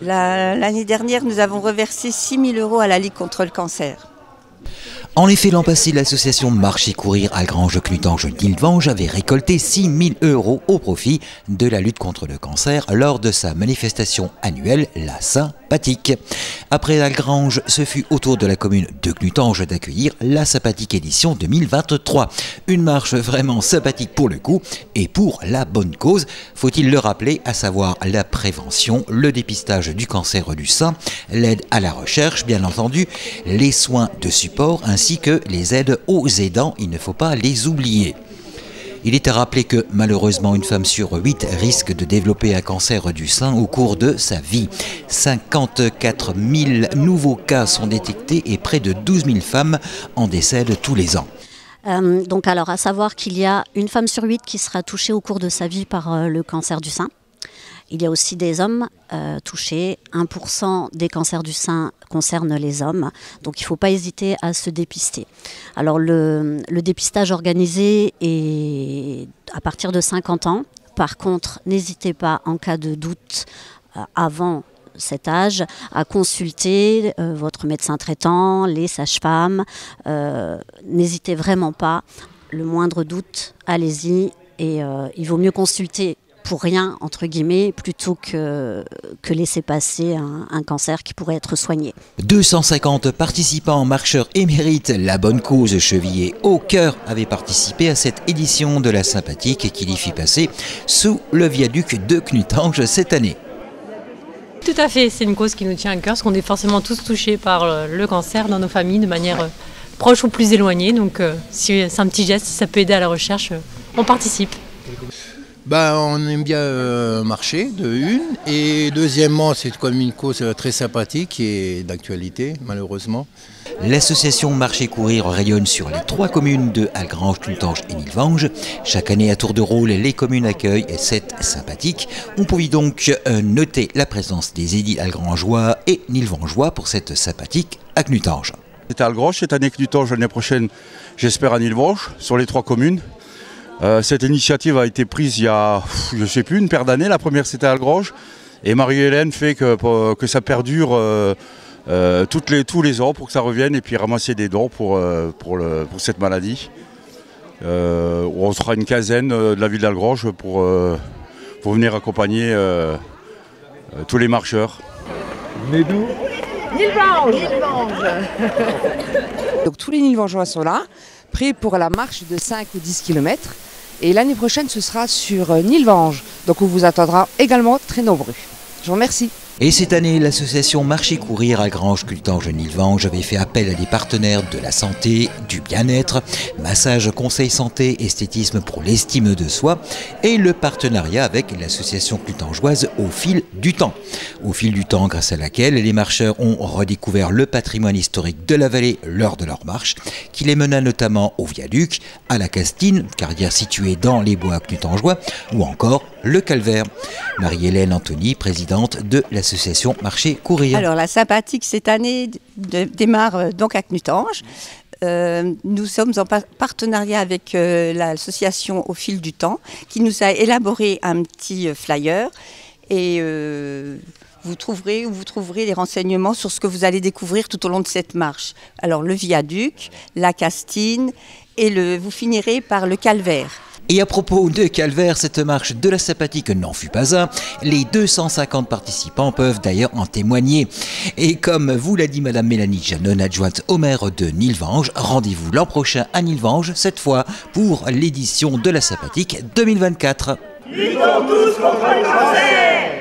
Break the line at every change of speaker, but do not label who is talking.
L'année dernière, nous avons reversé 6 000 € à la Ligue contre le cancer.
En effet, l'an passé, l'association Marcher Courir à Granges-Clutange-Nilvange avait récolté 6 000 € au profit de la lutte contre le cancer lors de sa manifestation annuelle, la Sympathique. Après Algrange, ce fut au tour de la commune de Clutange d'accueillir la Sympathique édition 2023. Une marche vraiment sympathique pour le coup et pour la bonne cause, faut-il le rappeler, à savoir la prévention, le dépistage du cancer du sein, l'aide à la recherche, bien entendu, les soins de support ainsi que les aides aux aidants, il ne faut pas les oublier. Il est à rappeler que malheureusement une femme sur 8 risque de développer un cancer du sein au cours de sa vie. 54 000 nouveaux cas sont détectés et près de 12 000 femmes en décèdent tous les ans.
Donc alors à savoir qu'il y a une femme sur 8 qui sera touchée au cours de sa vie par le cancer du sein. Il y a aussi des hommes touchés. 1% des cancers du sein concernent les hommes. Donc il ne faut pas hésiter à se dépister. Alors le dépistage organisé est à partir de 50 ans. Par contre, n'hésitez pas en cas de doute avant cet âge à consulter votre médecin traitant, les sages-femmes. N'hésitez vraiment pas. Le moindre doute, allez-y. Et il vaut mieux consulter pour rien, entre guillemets, plutôt que laisser passer un cancer qui pourrait être soigné. 250
participants, marcheurs émérites, la bonne cause chevillée au cœur, avaient participé à cette édition de la Sympathique qui les fit passer sous le viaduc de Clutange cette année.
Tout à fait, c'est une cause qui nous tient à cœur, parce qu'on est forcément tous touchés par le cancer dans nos familles de manière proche ou plus éloignée. Donc si c'est un petit geste, si ça peut aider à la recherche, on participe.
On aime bien marcher, de une, et deuxièmement, c'est comme une cause très sympathique et d'actualité, malheureusement.
L'association Marcher Courir rayonne sur les 3 communes de Algrange, Clutange et Nilvange. Chaque année, à tour de rôle, les communes accueillent cette Sympathique. On pouvait donc noter la présence des édiles algrangeois et nilvangeois pour cette Sympathique à Clutange.
C'était à Algrange, cette année Clutange, l'année prochaine, j'espère à Nilvange, sur les 3 communes. Cette initiative a été prise il y a, je ne sais plus, une paire d'années. La première c'était à Algrange. Et Marie-Hélène fait que ça perdure tous les ans pour que ça revienne et puis ramasser des dons pour cette maladie. On sera une quinzaine de la ville d'Algrange pour venir accompagner tous les marcheurs.
Venez d'où ?
Nilvange. Donc tous les Nilvangeois sont là, prêts pour la marche de 5 ou 10 km. Et l'année prochaine, ce sera sur Nilvange. Donc on vous attendra également très nombreux. Je vous remercie.
Et cette année, l'association Marcher Courir à Granges-Clutange-Nilvange avait fait appel à des partenaires de la santé, du bien-être, massage, conseil santé, esthétisme pour l'estime de soi et le partenariat avec l'association clutangeoise Au Fil du Temps. Au fil du temps, grâce à laquelle les marcheurs ont redécouvert le patrimoine historique de la vallée lors de leur marche, qui les mena notamment au viaduc, à la Castine, carrière située dans les bois clutangeois, ou encore le Calvaire. Marie-Hélène Anthony, présidente de l'association Marcher Courir.
Alors la Sympathique cette année démarre donc à Clutange. Nous sommes en partenariat avec l'association Au Fil du Temps qui nous a élaboré un petit flyer et vous trouverez les renseignements sur ce que vous allez découvrir tout au long de cette marche. Alors le viaduc, la Castine et vous finirez par le Calvaire.
Et à propos de Calvaire, cette marche de la Sympathique n'en fut pas un. Les 250 participants peuvent d'ailleurs en témoigner. Et comme vous l'a dit Madame Mélanie Janon, adjointe au maire de Nilvange, rendez-vous l'an prochain à Nilvange, cette fois pour l'édition de la Sympathique 2024.
Luttons tous contre le cancer!